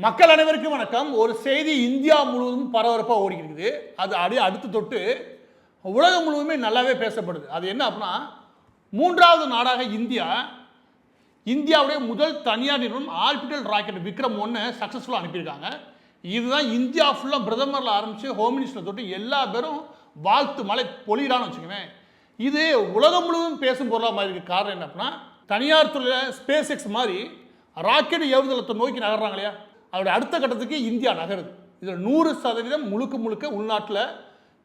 மக்கள் அனைவருக்கும் வணக்கம். ஒரு செய்தி இந்தியா முழுவதும் பரபரப்பாக ஓடி இருக்குது. அது அப்படியே அடுத்து தொட்டு உலகம் முழுவதுமே நல்லாவே பேசப்படுது. அது என்ன அப்படின்னா, மூன்றாவது நாடாக இந்தியாவுடைய முதல் தனியார் நிறுவனம் ஆர்பிட்டல் ராக்கெட் விக்ரம் 1 சக்ஸஸ்ஃபுல்லாக அனுப்பியிருக்காங்க. இதுதான் இந்தியா ஃபுல்லாக பிரதமரில் ஆரம்பித்து ஹோம் மினிஸ்டர் தொட்டு எல்லா பேரும் வாழ்த்து மலை பொழியிடான்னு வச்சுக்கோங்க. இது உலகம் முழுவதும் பேசும் பொருளாக மாதிரி இருக்க காரணம் என்ன அப்படின்னா, தனியார் துறையில் ஸ்பேஸ் எக்ஸ் மாதிரி ராக்கெட் ஏவுதளத்தை நோக்கி நகர்றாங்க இல்லையா, அதோடைய அடுத்த கட்டத்துக்கு இந்தியா நகருது. இதில் 100% முழுக்க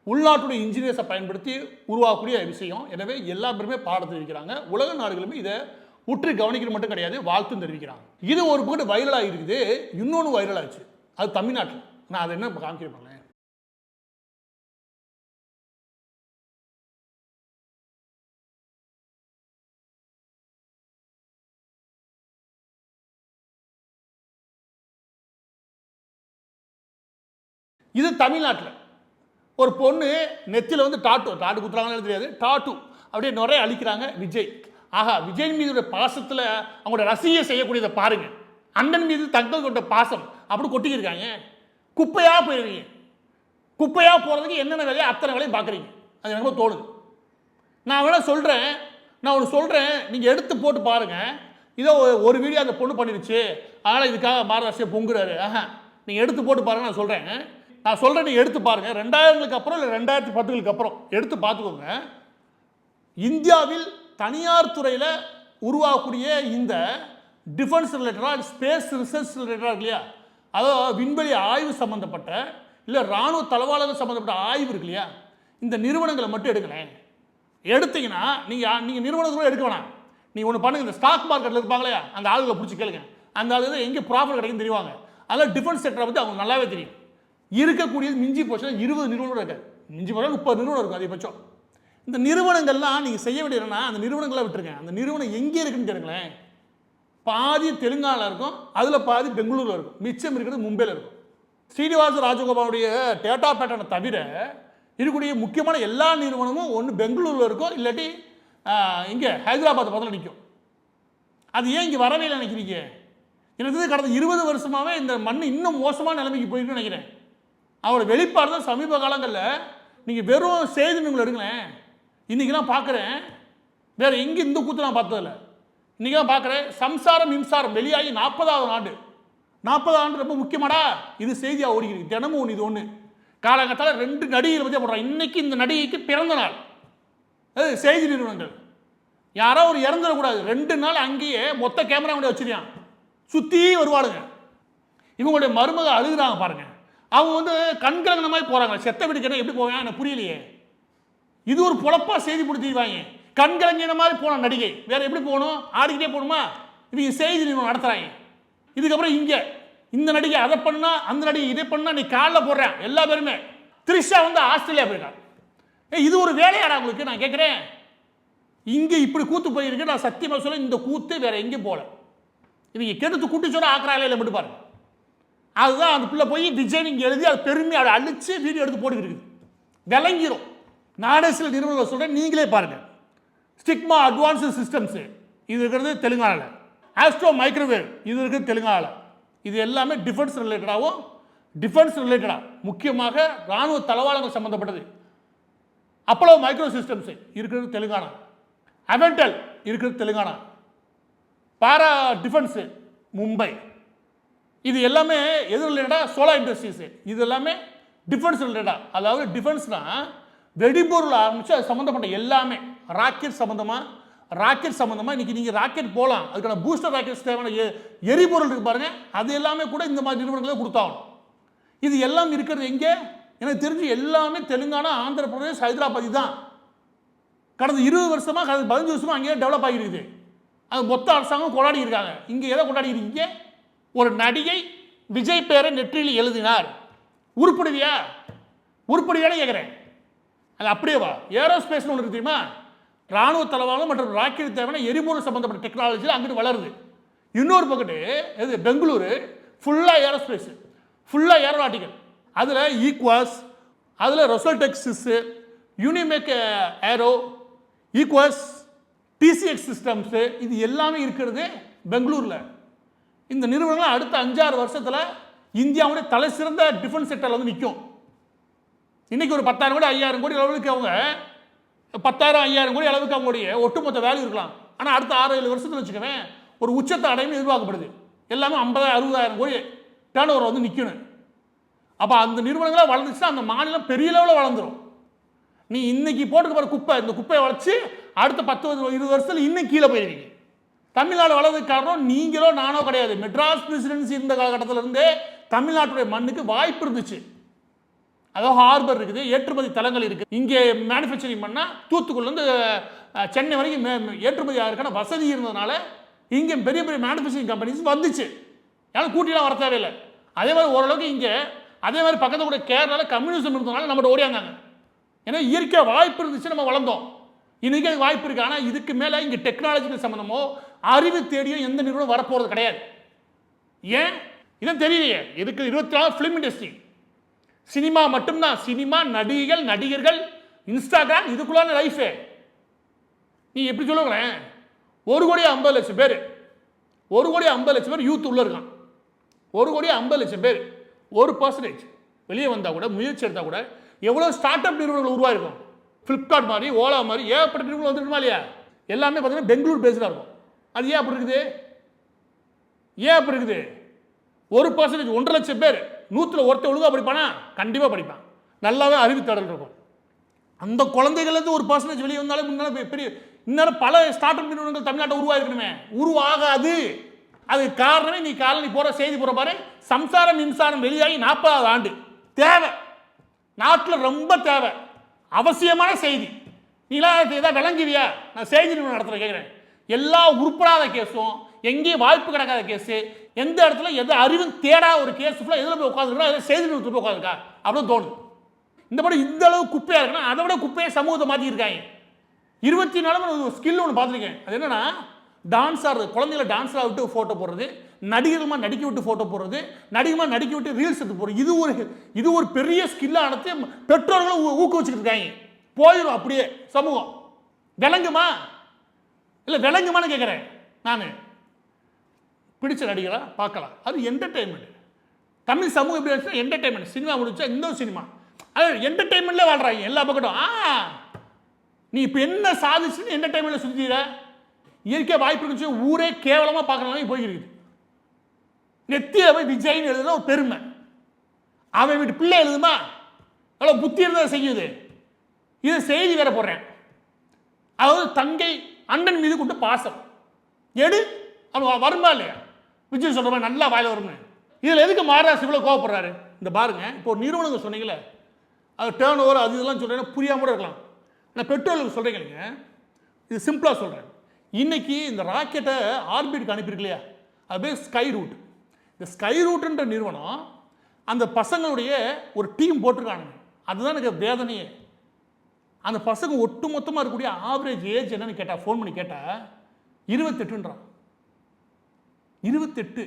உள்நாட்டுடைய இன்ஜினியர்ஸை பயன்படுத்தி உருவாக்கக்கூடிய விஷயம். எனவே எல்லா பேருமே பாடம் தெரிவிக்கிறாங்க. உலக நாடுகளுமே இதை உற்று கவனிக்கிறது மட்டும் கிடையாது, வாழ்த்தும் தெரிவிக்கிறாங்க. இது ஒரு பக்கம் வைரலாக இருக்குது. இன்னொன்று வைரல் ஆச்சு, அது தமிழ்நாட்டில். நான் அதை என்ன காமிக்கிறேன். இது தமிழ்நாட்டில் ஒரு பொண்ணு நெத்தியில் வந்து டாட்டு குத்துறாங்கன்னு தெரியாது, டாட்டு அப்படியே நிறைய அழிக்கிறாங்க விஜய். ஆகா, விஜய் மீது பாசத்தில் அவங்களோட ரசிகை செய்யக்கூடியதை பாருங்க. அண்ணன் மீது தங்கள் கொண்ட பாசம் அப்படி கொட்டிக்கிருக்காங்க. குப்பையாக போயிருக்கீங்க. குப்பையாக போகிறதுக்கு என்னென்ன வேலையோ அத்தனை வேலையும் பார்க்குறீங்க. அது எனக்கு தோணுது. நான் வேணா சொல்கிறேன், நான் ஒன்று சொல்கிறேன், நீங்கள் எடுத்து போட்டு பாருங்கள். இதோ ஒரு வீடியோ அந்த பொண்ணு பண்ணிருச்சு, அதனால் இதுக்காக மாரராசியை பொங்குறாரு. நீங்கள் எடுத்து போட்டு பாருங்கள். நான் சொல்கிறேன், நீங்கள் எடுத்து பாருங்கள். 2000க்கு அப்புறம் இல்லை 2010க்கு அப்புறம் எடுத்து பார்த்துக்கோங்க. இந்தியாவில் தனியார் துறையில் உருவாகக்கூடிய இந்த டிஃபென்ஸ் ரிலேட்டடாக ஸ்பேஸ் ரிசர்ச் ரிலேட்டடாக இருக்கு இல்லையா, அதாவது விண்வெளி ஆய்வு சம்மந்தப்பட்ட இல்லை இராணுவ தளவாளர்கள் சம்மந்தப்பட்ட ஆய்வு இருக்கு இல்லையா, இந்த நிறுவனங்களை மட்டும் எடுங்களேன். எடுத்தீங்கன்னா நீங்கள் நிறுவனங்களும் எடுக்க வேணாம். நீங்கள் ஒன்று பண்ணுங்கள், இந்த ஸ்டாக் மார்க்கெட்டில் இருப்பாங்க இல்லையா, அந்த ஆளுகளை பிடிச்சி கேளுங்க. அந்த ஆளுகள் எங்கே ப்ராஃபிட் கிடைக்குன்னு தெரியுவாங்க. அதெல்லாம் டிஃபென்ஸ் செக்டரை பற்றி அவங்க நல்லாவே தெரியும். இருக்கக்கூடியது மிஞ்சி போச்சுன்னா 20 நிறுவனம் இருக்காது, மிஞ்சி போனால் 30 நிறுவனம் இருக்கும் அதிகபட்சம். இந்த நிறுவனங்கள்லாம் நீங்கள் செய்ய வேண்டியதுன்னா அந்த நிறுவனங்களை விட்டுருங்க. அந்த நிறுவனம் எங்கே இருக்குன்னு கேளுங்களேன். பாதி தெலுங்கானாவில் இருக்கும், அதில் பாதி பெங்களூரில் இருக்கும், மிச்சம் இருக்கிறது மும்பையில் இருக்கும். ஸ்ரீனிவாச ராஜகோபாலுடைய டேட்டா பேட்டர்னை தவிர இருக்கக்கூடிய முக்கியமான எல்லா நிறுவனமும் ஒன்று பெங்களூரில் இருக்கும், இல்லாட்டி இங்கே ஹைதராபாத் பக்கத்தில் நிற்கும். அது ஏன் இங்கே வரவே இல்லை நினைக்கிறீங்க? எனக்கு கடந்த 20 வருஷமாகவே இந்த மண் இன்னும் மோசமான நிலைமைக்கு போயிருக்குன்னு நினைக்கிறேன். அவரோட வெளிப்பாடு தான் சமீப காலங்களில். நீங்கள் வெறும் செய்தி நிறுவனம் எடுங்களேன். இன்றைக்கெல்லாம் பார்க்குறேன், வேறு எங்கே இந்த கூத்து நான் பார்த்ததில்ல. இன்றைக்கி தான் பார்க்குறேன், சம்சாரம் மின்சாரம் வெளியாகி 40வது ஆண்டு. 40வது ஆண்டு ரொம்ப முக்கியமாடா, இது செய்தியாக ஓடிக்கிறது. தினமும் ஒன்று, இது ஒன்று. காலகட்டத்தில் 2 நடிகைகளை பற்றி போடுறான். இன்றைக்கி இந்த நடிகைக்கு பிறந்த நாள். அது செய்தி நிறுவனங்கள் யாரோ ஒரு இறந்துடக்கூடாது, 2 நாள் அங்கேயே மொத்த கேமரா கூட வச்சுருக்கான், சுற்றி வருவாளுங்க. இவங்களுடைய மருமக அழுகுறாங்க பாருங்க. அவங்க வந்து கண்கலங்கின மாதிரி போகிறாங்க. செத்த வீடு கேட்டால் எப்படி போவாங்க எனக்கு புரியலையே. இது ஒரு பொழப்பாக செய்தி பிடிச்சிருவாங்க. கண்கலங்கின மாதிரி போன நடிகை வேற எப்படி போகணும்? ஆடிக்கிட்டே போகணுமா? இவங்க செய்தி நிறுவனம் நடத்துகிறாங்க. இதுக்கப்புறம் இங்கே இந்த நடிகை அதை பண்ணா, அந்த நடிகை இதை பண்ணா, நீ காலில் போடுறேன். எல்லா பேருமே த்ரிஷா வந்து ஆஸ்திரேலியா போயிருக்காங்க. இது ஒரு வேலையாடா உங்களுக்கு? நான் கேட்குறேன். இங்கே இப்படி கூத்து போயிருக்கு. நான் சத்தியமாக சொல்ல, இந்த கூத்து வேற எங்கேயும் போகல. இவங்க கெடுத்து கூட்டி சொல்ல ஆக்கிறாயில மட்டும் பாருங்க. அதுதான் அந்த பிள்ளை போய் டிசைனிங் எழுதி அதை பெருமையை அதை அழிச்சு வீடியோ எடுத்து போட்டுக்கிட்டு விளங்கிடும். நானே சில நிறுவனங்கள் சொல்கிறேன், நீங்களே பாருங்கள். ஸ்டிக்மா அட்வான்ஸ்டு சிஸ்டம்ஸு இது இருக்கிறது தெலுங்கானாவில். ஆஸ்ட்ரோ மைக்ரோவேவ் இது இருக்கிறது தெலுங்கானாவில். இது எல்லாமே டிஃபென்ஸ் ரிலேட்டடாக முக்கியமாக இராணுவ தளவாளங்கள் சம்மந்தப்பட்டது. அப்போலோ மைக்ரோ சிஸ்டம்ஸு இருக்கிறது தெலுங்கானா. அவென்டல் இருக்கிறது தெலுங்கானா. பாரா டிஃபென்ஸு மும்பை. இது எல்லாமே எது ரிலேட்டடாக? Solar industries. இது எல்லாமே டிஃபென்ஸ் ரிலேட்டடாக. அதாவது டிஃபென்ஸ்னால் வெடிபொருள் ஆரம்பித்து அது சம்மந்தப்பட்ட எல்லாமே. ராக்கெட் சம்மந்தமாக இன்றைக்கி நீங்கள் ராக்கெட் போகலாம், அதுக்கான பூஸ்டர் ராக்கெட்ஸ் தேவையான எரிபொருள் இருக்குது பாருங்கள், அது எல்லாமே கூட இந்த மாதிரி நிறுவனங்களே கொடுத்தாகணும். இது எல்லாம் இருக்கிறது எங்கே? எனக்கு தெரிஞ்சு எல்லாமே தெலுங்கானா, ஆந்திர பிரதேஷ், ஹைதராபாத் தான். கடந்த 20 வருஷமாக 15 வருஷமாக அங்கேயே டெவலப் ஆகிருக்குது. அது மொத்த அரசாங்கம் கொண்டாடி இருக்காங்க. இங்கே எதை கொண்டாடி இருக்கீங்க? ஒரு நடிகை விஜய் பேரை நெற்றியில் எழுதினார். உருப்படியானே கேட்குறேன். அது அப்படியே வா. ஏரோஸ்பேஸ்னு ஒன்று இருக்கு தெரியுமா? இராணுவ தளவாளம் மற்றும் ராக்கெட் தேவையான எரிபொருள் சம்மந்தப்பட்ட டெக்னாலஜி அங்கிட்டு வளருது. இன்னொரு பக்கத்து இது பெங்களூரு ஃபுல்லாக ஏரோஸ்பேஸு, ஃபுல்லாக ஏரோநாட்டிக்கல். அதில் ஈக்வாஸ், அதில் ரொசல்டெக்ஸு, யூனிமேக் ஏரோ, ஈக்வாஸ், டிசிஎக்ஸ் சிஸ்டம்ஸு, இது எல்லாமே இருக்கிறது பெங்களூரில். இந்த நிறுவனங்கள் அடுத்த 5-6 வருஷத்தில் இந்தியாவுடைய தலை சிறந்த டிஃபென்ஸ் செக்டரில் வந்து நிற்கும். இன்னைக்கு ஒரு 10,000 கோடி 5,000 கோடி அளவுக்கு அவங்க 10,000 5,000 கோடி அளவுக்கு அவங்களுடைய ஒட்டுமொத்த வேல்யூ இருக்கலாம். ஆனால் அடுத்த 6-7 வருஷத்துல வச்சுக்கவேன் ஒரு உச்சத்தை அடையும் எதிர்பார்க்கப்படுது. எல்லாமே 50,000-60,000 கோடி டேர்ன் ஓவர் வந்து நிற்கணும். அப்போ அந்த நிறுவனங்களாக வளர்ந்துச்சுன்னா அந்த மாநிலம் பெரிய லெவலில் வளர்ந்துடும். நீ இன்னைக்கு போட்டுக்க போகிற குப்பை, இந்த குப்பையை வளர்ச்சி அடுத்த 10-20 வருஷத்தில் இன்னும் கீழே போயிருவீங்க. தமிழ்நாடு வளர்றதுக்கு காரணம் நீங்களோ நானோ கிடையாது. மெட்ராஸ் பிரசிடென்சி இருந்த காலகட்டத்தில் இருந்தே தமிழ்நாட்டுடைய மண்ணுக்கு வாய்ப்பு இருந்துச்சு. அதாவது ஹார்பர் இருக்குது, ஏற்றுமதி தலங்கள் இருக்குது. இங்கே மேனுஃபேக்சரிங் பண்ணால் தூத்துக்குடிலேருந்து சென்னை வரைக்கும் ஏற்றுமதி ஆகிறதுக்கான வசதி இருந்ததுனால இங்கே பெரிய பெரிய மேனுஃபேக்சரிங் கம்பெனிஸ் வந்துச்சு. ஏன்னா கூட்டிலாம் வர தேவையில்லை. அதே மாதிரி ஓரளவுக்கு இங்கே அதே மாதிரி பக்கத்தில் கூட கேரளாவில் கம்யூனிசம் இருந்ததுனால நம்மகிட்ட ஓடியாந்தாங்க. ஏன்னா இயற்கை வாய்ப்பு இருந்துச்சு, நம்ம வளர்ந்தோம். இன்றைக்கி அது வாய்ப்பு இருக்குது. ஆனால் இதுக்கு மேலே இங்கே டெக்னாலஜிக்கல் சம்மந்தமோ அறிவு தேடியோ எந்த நிறுவனம் வரப்போகிறது கிடையாது. ஏன் இதான் தெரியலையே. இதுக்கு 24 ஃபிலிம் இண்டஸ்ட்ரி, சினிமா மட்டும்தான். சினிமா, நடிகைகள், நடிகர்கள், இன்ஸ்டாகிராம், இதுக்குள்ளான லைஃபே. நீ எப்படி சொல்லுங்களேன், 1,50,00,000 பேர், 1,50,00,000 பேர் யூத் உள்ள இருக்கான். 1,50,00,000 பேர் 1% வெளியே வந்தால் கூட, முயற்சி எடுத்தால் கூட எவ்வளோ ஸ்டார்ட் அப் நிறுவனங்கள் உருவாயிருக்கும். ஃப்ளிப்கார்ட் மாதிரி, ஓலா மாதிரி ஏகப்பட்ட நிறுவனம் வந்துருக்குமா இல்லையா? எல்லாமே பார்த்தீங்கன்னா பெங்களூர் பேஸ்டாக இருக்கும். அது ஏன் அப்படி இருக்குது? ஏன் அப்படி இருக்குது? 1%, 1,50,000 பேர் 100ல் ஒருத்தர் ஒழுங்காக படிப்பானா? கண்டிப்பாக படிப்பான். நல்லாவே அறிவுத்தேடல் இருக்கும். அந்த குழந்தைகள்லேருந்து 1% வெளியே வந்தாலும் முன்னாலும் பெரிய இன்னும் பல ஸ்டார்ட் அப் நிறுவனங்கள் தமிழ்நாட்டை உருவாயிருக்கணுமே. உருவாகாது. அதுக்கு காரணமே நீ காலனி போகிற செய்தி போகிற பாரு, சம்சாரம் மின்சாரம் வெளியாகி 40வது ஆண்டு தேவை, நாட்டில் ரொம்ப தேவை, அவசியமான செய்தி. நீலாம் ஏதாவது விளங்குவியா? நான் செய்தி நிறுவனம் நடத்துகிற கேட்குறேன். எல்லா உருப்படாத கேஸும், எங்கேயும் வாய்ப்பு கிடக்காத கேஸு, எந்த இடத்துல எது அறிவும் தேடாத ஒரு கேஸ் ஃபுல்லாக எதில் போய் உட்காந்துருக்கா? எதாவது செய்தி நிறுவனத்தில் போய் உட்காந்துருக்கா அப்படின்னு தோணுது. இந்த மாதிரி இந்த அளவு குப்பையாக இருக்குன்னா அதை விட குப்பையை சமூகத்தை மாற்றிருக்காங்க. 24 மணி ஸ்கில் ஒன்று பார்த்துருக்கேன். அது என்னன்னா, டான்ஸ் ஆடுறது, குழந்தைகளை டான்ஸாக விட்டு ஃபோட்டோ போடுறது, நடிகர்களமாக நடிக்க விட்டு ஃபோட்டோ போடுறது, நடிகமாக நடிக்க விட்டு ரீல்ஸ் எடுத்து போடுறது. இது ஒரு பெரிய ஸ்கில்லாக நடத்தி பெற்றோர்களும் ஊக்குவிச்சுட்டு இருக்காங்க. போயிடும் அப்படியே சமூகம். விளங்குமா? இல்லை விளங்குமான்னு கேட்குறேன் நான். பிடிச்ச நடிகராக பார்க்கலாம், அது என்டர்டெயின்மெண்ட். தமிழ் சமூகம் எப்படி இருந்துச்சுன்னா என்டர்டெயின்மெண்ட். சினிமா முடிச்சா இந்த சினிமா, அது என்டர்டெயின்மெண்ட்லேயே வாழ்கிறாங்க எல்லா பக்கட்டும். நீ இப்போ என்ன சாதிச்சுன்னு என்டர்டெயின்மெண்ட்டில் சுற்றிடுற. இயற்கை வாய்ப்பு இருந்துச்சு, ஊரே கேவலமாக பார்க்கலாம் போய்கிருக்கு. நெத்தியில் போய் விஜய்னு எழுதுனா ஒரு பெருமை. அவன் வீட்டு பிள்ளை எழுதுமா? அவ்வளோ புத்தி இருந்தால் செய்யுது. இது செய்தி வேற போடுறேன். அதாவது தங்கை அண்ணன் மீது கொண்டு பாசம் எடு, அவன் வருமா இல்லையா? விஜய் சொல்கிற மாதிரி நல்லா வாயில வரும்னு. இதில் எதுக்கு மாராசு இவ்வளோ கோவப்படுறாரு? இந்த பாருங்க, இப்போ ஒரு நிறுவனங்கள் சொன்னீங்களே, அது டேர்ன் ஓவர் அது இதெல்லாம் சொல்கிறேன்னா புரியாமல் கூட இருக்கலாம். நான் பெட்ரோலுக்கு சொல்கிறேங்க இல்லைங்க, இது சிம்பிளாக சொல்கிறேன். இன்னைக்கு இந்த ராக்கெட்டை ஆர்பிட்டுக்கு அனுப்பியிருக்கு இல்லையா, அது பேர் ஸ்கை ரூட். இந்த ஸ்கை ரூட்டுன்ற நிறுவனம் அந்த பசங்களுடைய ஒரு டீம் போட்டிருக்கானுங்க. அதுதான் எனக்கு வேதனையே. அந்த பசங்க ஒட்டு மொத்தமாக இருக்கக்கூடிய ஆவரேஜ் ஏஜ் என்னன்னு கேட்டால், ஃபோன் பண்ணி கேட்டால் 28ன்றான். 28.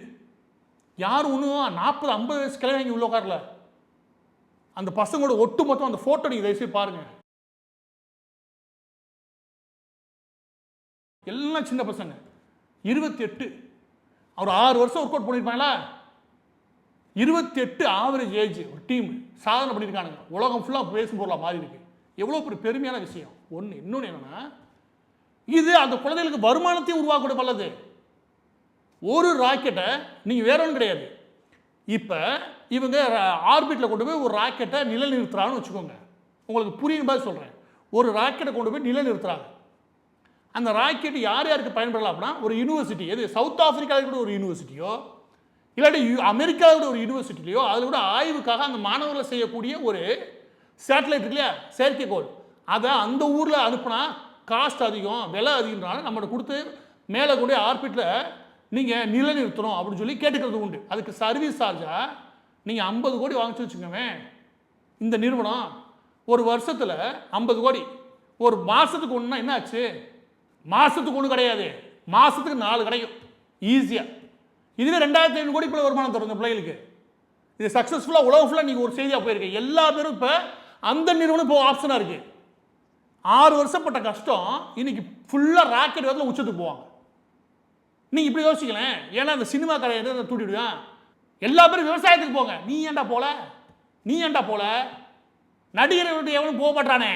யாரும் ஒன்றும் 40-50 வயசு கிளம்பி உள்ள உட்காரல. அந்த பசங்களோட ஒட்டு மொத்தம் அந்த ஃபோட்டோ நீங்கள் தயவுசெய்து பாருங்க. எல்லாம் சின்ன பசங்க. 28. அவர் 6 வருஷம் ஒர்க் அவுட் பண்ணியிருப்பாங்களா? 28 ஆவரேஜ் ஏஜ் ஒரு டீம் சாதனை பண்ணியிருக்கானுங்க. உலகம் ஃபுல்லாக பேசும் பொருளாக மாறி இருக்கு. எவ்வளோ பெரிய பெருமையான விஷயம். இன்னொன்று என்னன்னா, இது அந்த குழந்தைகளுக்கு வருமானத்தையும் உருவாக்க வல்லது. ஒரு ராக்கெட்டை நீங்கள் வேற ஒன்றும் கிடையாது. இப்போ இவங்க ஆர்பிட்டில் கொண்டு போய் ஒரு ராக்கெட்டை நிலைநிறுத்துறான்னு வச்சுக்கோங்க. உங்களுக்கு புரியும் மாதிரி சொல்கிறேன். ஒரு ராக்கெட்டை கொண்டு போய் நிலைநிறுத்துறாங்க. அந்த ராக்கெட் யார் யாருக்கு பயன்படலாம் அப்படின்னா, ஒரு யூனிவர்சிட்டி, எது சவுத் ஆப்பிரிக்காவில் கூட ஒரு யூனிவர்சிட்டியோ இல்லாட்டி அமெரிக்காவோட ஒரு யூனிவர்சிட்டிலையோ அதில் கூட ஆய்வுக்காக அந்த மாணவர்களை செய்யக்கூடிய ஒரு சேட்டலைட் இருக்கு இல்லையா, செயற்கைக்கோள், அதை அந்த ஊரில் அனுப்புனா காஸ்ட் அதிகம், விலை அதிகம்னால நம்மகிட்ட கொடுத்து மேலே கொண்டு ஆர்பிட்டில் நீங்கள் நிலைநிறுத்தணும் அப்படின்னு சொல்லி கேட்டுக்கிறது உண்டு. அதுக்கு சர்வீஸ் சார்ஜாக நீங்கள் 50 கோடி வாங்கிச்சு வச்சுக்கோங்க. இந்த நிறுவனம் ஒரு வருஷத்தில் 50 கோடி, ஒரு மாதத்துக்கு ஒன்றுனா என்ன ஆச்சு? மாதத்துக்கு ஒன்று கிடையாது, மாதத்துக்கு 4 கிடைக்கும் ஈஸியாக. இதுவே 2,500 கோடி இப்போ வருமானம் தரும் இந்த பிள்ளைகளுக்கு. இது சக்ஸஸ்ஃபுல்லாக உலகம் ஃபுல்லாக நீங்கள் ஒரு செய்தியாக போயிருக்கு. எல்லா பேரும் இப்போ அந்த நிறுவனம் இப்போ ஆப்ஷனாக இருக்குது. 6 வருஷப்பட்ட கஷ்டம் இன்னைக்கு ஃபுல்லாக ராக்கெட் வேகத்தில் உச்சத்துக்கு போவாங்க. நீங்கள் இப்படி யோசிக்கலேன். ஏன்னா அந்த சினிமா கடையை தூட்டிவிடுவேன். எல்லா பேரும் விவசாயத்துக்கு போங்க. நீ ஏன்டா போல நடிகர் எவனும் போக மாட்டானே.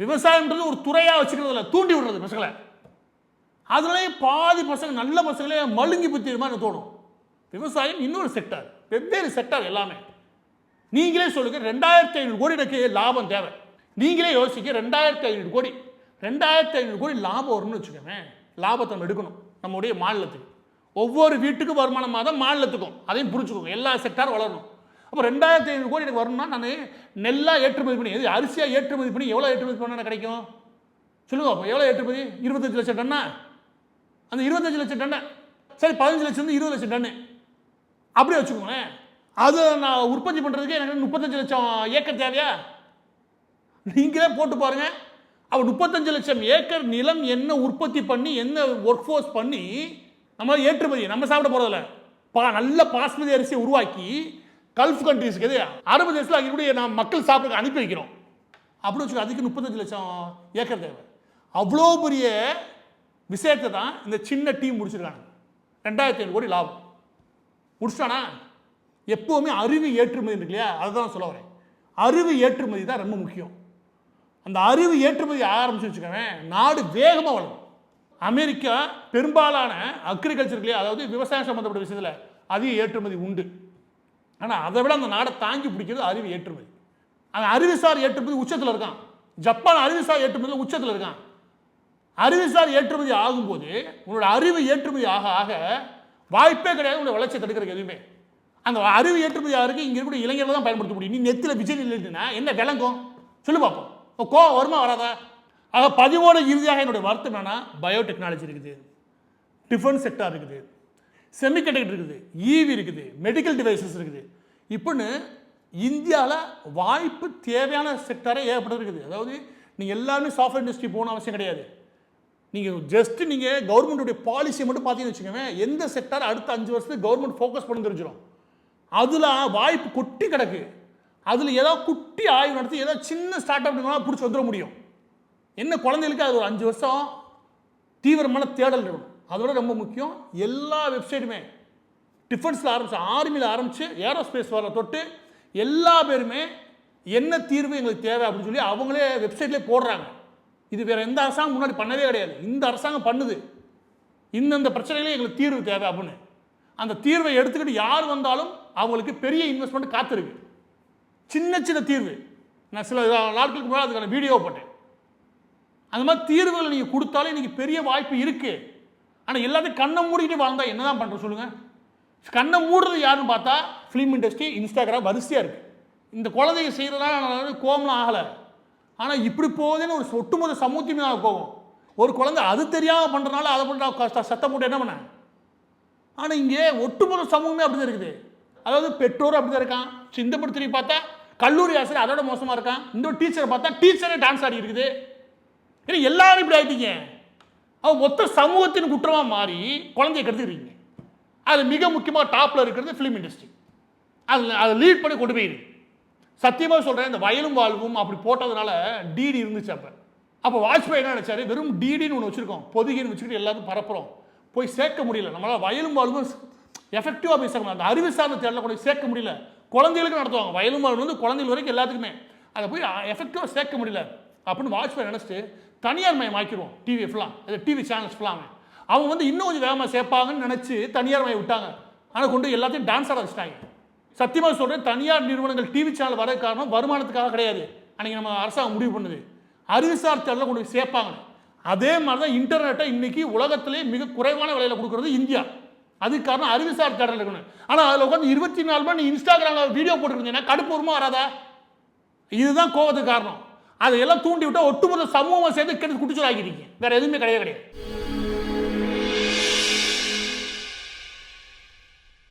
விவசாயம்ன்றது ஒரு துறையா வச்சுக்கிறதுல தூண்டி விடுறது பசங்களை. அதுலயே பாதி பசங்க நல்ல பசங்களே மழுங்கி பத்தி மாதிரி தோணும். விவசாயம் இன்னொரு செக்டார், வெவ்வேறு செக்டார் எல்லாமே. நீங்களே சொல்லுங்க, 2500 கோடி எனக்கு லாபம் தேவை. நீங்களே யோசிக்க, 2500 கோடி 2500 கோடி லாபம் வரும்னு வச்சுக்கோங்க. லாபத்தை நம்ம எடுக்கணும் நம்முடைய மாநிலத்துக்கு. ஒவ்வொரு வீட்டுக்கும் வருமானமாக தான் மாநிலத்துக்கும். அதையும் புரிஞ்சுக்கோங்க, எல்லா செக்டாரும் வளரணும். அப்போ 2500 கோடி எனக்கு வரணும்னா நான் நெல்லா ஏற்றுமதி பண்ணி, எது அரிசியாக ஏற்றுமதி பண்ணி எவ்வளோ ஏற்றுமதி பண்ணால் கிடைக்கும் சொல்லுங்க. அப்போ எவ்வளோ ஏற்றுமதி? 25 லட்சம் டன்னா. அந்த 25 லட்சம் டன்னு சரி, 15 லட்சம் 20 லட்சம் டன்னு அப்படியே வச்சுக்கோங்களேன். அதை நான் உற்பத்தி பண்ணுறதுக்கு எனக்கு 35 லட்சம் ஏக்கர் தேவையா? நீங்களே போட்டு பாருங்க. அவ 35 லட்சம் ஏக்கர் நிலம் என்ன உற்பத்தி பண்ணி, என்ன ஒர்க் ஃபோர்ஸ் பண்ணி நம்ம ஏற்றுமதி, நம்ம சாப்பிட போறதில்ல, நல்ல பாஸ்மதி அரிசியை உருவாக்கி கல்ஃப் கண்ட்ரீஸ்க்கு, எது அரபு தேசத்தில் அங்கே நம்ம மக்கள் சாப்பிட அனுப்பி வைக்கிறோம். அப்படி வச்சுக்கோ, அதுக்கு 35 லட்சம் ஏக்கர் தேவை. அவ்வளோ பெரிய விஷயத்தை தான் இந்த சின்ன டீம் முடிச்சிருக்காங்க. 2500 கோடி லாபம் முடிச்சிட்டானா? எப்போவுமே அருவி ஏற்றுமதி இருக்கு இல்லையா, அதுதான் சொல்ல வரேன். அருவி ஏற்றுமதி தான் ரொம்ப முக்கியம். அந்த அருவி ஏற்றுமதி ஆரம்பிச்சு வச்சுக்கோங்க, நாடு வேகமாக வளரும். அமெரிக்கா பெரும்பாலான அக்ரிகல்ச்சர் இல்லையா, அதாவது விவசாயம் சம்மந்தப்பட்ட விஷயத்தில் அதிக ஏற்றுமதி உண்டு. ஆனால் அதை விட அந்த நாடை தாங்கி பிடிக்கிறது அருவி ஏற்றுமதி. அந்த அறிவுசார் ஏற்றுமதி உச்சத்தில் இருக்கான். ஜப்பான் அறிவுசார் ஏற்றுமதியில் உச்சத்தில் இருக்கான். அறிவுசார் ஏற்றுமதி ஆகும்போது உங்களோட அறிவு ஏற்றுமதி ஆக ஆக வாய்ப்பே கிடையாது உங்களோட வளர்ச்சியை தடுக்கிறதுக்கு எதுவுமே. அந்த அறிவு ஏற்றுமதி ஆகிறதுக்கு இங்கே இருக்கக்கூடிய இளைஞர்கள் தான் பயன்படுத்த முடியும். நீ நெத்தியில் விஜய் இல்லைன்னா என்ன விளங்கும் சொல்லு பார்ப்போம். கோவம் வருமா வராதா? ஆக 13 இறுதியாக என்னுடைய வார்த்தை என்னன்னா, பயோடெக்னாலஜி இருக்குது, டிஃபென்ஸ் செக்டார் இருக்குது, செமிகண்டக்டர் இருக்குது, ஈவி இருக்குது, மெடிக்கல் டிவைசஸ் இருக்குது. இப்படின்னு இந்தியாவில் வாய்ப்பு தேவையான செக்டாரே ஏற்பட்டு இருக்குது. அதாவது நீங்கள் எல்லாருமே சாஃப்ட்வேர் இண்டஸ்ட்ரி போகணும் அவசியம் கிடையாது. நீங்கள் கவர்மெண்ட்டுடைய பாலிசியை மட்டும் பார்த்தீங்கன்னு வச்சுக்கோங்க, எந்த செக்டார் அடுத்த 5 வருஷத்துக்கு கவர்மெண்ட் ஃபோக்கஸ் பண்ணி தெரிஞ்சிடும். அதில் வாய்ப்பு கொட்டி கிடக்கு. அதில் ஏதாவது குட்டி ஆய்வு நடத்தி ஏதாவது சின்ன ஸ்டார்ட் அப் பிடிச்சி வந்துட முடியும். என்ன குழந்தைகளுக்கு அது ஒரு 5 வருஷம் தீவிரமான தேடல் இருக்கணும். அதோட ரொம்ப முக்கியம், எல்லா வெப்சைட்டுமே டிஃபென்ஸில் ஆரம்பிச்சு, ஆர்மியில் ஆரம்பித்து ஏரோஸ்பேஸ் வர தொட்டு எல்லா பேருமே என்ன தீர்வு எங்களுக்கு தேவை அப்படின்னு சொல்லி அவங்களே வெப்சைட்லேயே போடுறாங்க. இது வேறு எந்த அரசாங்கம் முன்னாடி பண்ணவே கிடையாது. இந்த அரசாங்கம் பண்ணுது. இந்தந்த பிரச்சனைகளே எங்களுக்கு தீர்வு தேவை அப்படின்னு. அந்த தீர்வை எடுத்துக்கிட்டு யார் வந்தாலும் அவங்களுக்கு பெரிய இன்வெஸ்ட்மெண்ட் காத்திருக்கு. சின்ன சின்ன தீர்வு, நான் சில நாட்களுக்கு முன்னாடி அதுக்கான வீடியோ போட்டேன். அந்த மாதிரி தீர்வுகளை நீங்கள் கொடுத்தாலே இன்றைக்கி பெரிய வாய்ப்பு இருக்குது. ஆனால் எல்லாத்தையும் கண்ணை மூடிக்கிட்டு வாழ்ந்தால் என்ன தான் பண்ணுறோம் சொல்லுங்கள்? கண்ணை மூடுறது யாருன்னு பார்த்தா ஃபிலிம் இண்டஸ்ட்ரி, இன்ஸ்டாகிராம் வரிசையாக இருக்குது. இந்த குழந்தைங்க செய்கிறதா கோவம்லாம் ஆகலை. ஆனால் இப்படி போகுதுன்னு ஒரு ஒட்டுமொத்த சமூகத்தையுமே நான் கோவம். ஒரு குழந்தை அது தெரியாமல் பண்ணுறதுனால அதை பண்ண சத்தம் போட்டு என்ன பண்ண. ஆனால் இங்கே ஒட்டுமொத்த சமூகமே அப்படி தான் இருக்குது. அதாவது பெற்றோர் அப்படி தான் இருக்கான். இந்த படம் திரும்பி பார்த்தா கல்லூரி ஆசிரியர் அதோட மோசமாக இருக்கான். இந்த டீச்சரை பார்த்தா டீச்சரே டான்ஸ் ஆடி இருக்குது. ஏன்னா எல்லாரும் இப்படி ஆகிட்டீங்க. அவன் மொத்த சமூகத்தின் குற்றமாக மாறி குழந்தைய கெடுத்துக்கிறீங்க. அது மிக முக்கியமாக டாப்பில் இருக்கிறது ஃபிலிம் இண்டஸ்ட்ரி. அதை லீட் பண்ணி கொண்டு போயிருக்கு. சத்தியமாக சொல்கிறேன், இந்த வயலும் வாழ்வும் அப்படி போட்டதுனால டிடி இருந்துச்சு. அப்போ வாஜ்பாய் என்ன நினச்சாரு, வெறும் டிடின்னு ஒன்று வச்சுருக்கோம், பொதுகின்னு வச்சுக்கிட்டு எல்லாத்தையும் பரப்புகிறோம், போய் சேர்க்க முடியல. நம்மளால் வயலும் வாழ்வும் எஃபெக்டிவாக போய் சேர்க்கணும். அந்த அறிவு சார்ந்த தேடலை கொண்டு சேர்க்க முடியல. குழந்தைகளுக்கு நடத்துவாங்க வயலும் வாழ்வு வந்து குழந்தைகள் வரைக்கும் எல்லாத்துக்குமே. அதை போய் எஃபெக்டிவாக சேர்க்க முடியல அப்படின்னு வாஜ்பாய் நினச்சிட்டு தனியார் மயம் ஆக்கிடுவோம் டிவி ஃபுல்லாக, அது டிவி சேனல்ஸ் ஃபுல்லாங்க. அவங்க வந்து இன்னும் கொஞ்சம் வேகமாக சேர்ப்பாங்கன்னு நினச்சி தனியார் மயம் விட்டாங்க. ஆனால் கொண்டு எல்லாத்தையும் டான்ஸ் ஆட வச்சுட்டாங்க. சத்தியமாக சொல்கிறேன், தனியார் நிறுவனங்கள் டிவி சேனல் வர காரணம் வருமானத்துக்காக கிடையாது. அன்றைக்கி நம்ம அரசாங்கம் முடிவு பண்ணுது அறிவுசார் தேடலை கொண்டு போய் சேர்ப்பாங்க. அதே மாதிரி தான் இன்டர்நெட்டை இன்னைக்கு உலகத்திலே மிக குறைவான விலையில் கொடுக்குறது இந்தியா. அதுக்கு காரணம் அறிவுசார் தேடல் இருக்கணும். ஆனால் அதில் உட்காந்து 24 மணி இன்ஸ்டாகிராமில் வீடியோ போட்டுருந்தீங்கன்னா கடுப்பு வருமா வராதா? இதுதான் கோவத்துக்கு காரணம். அதையெல்லாம் தூண்டி விட்டால் ஒட்டுமொத்த சமூகம் சேர்ந்து கெடுத்து குடிச்சல் ஆகிருக்கீங்க. வேறு எதுவுமே கிடையாது.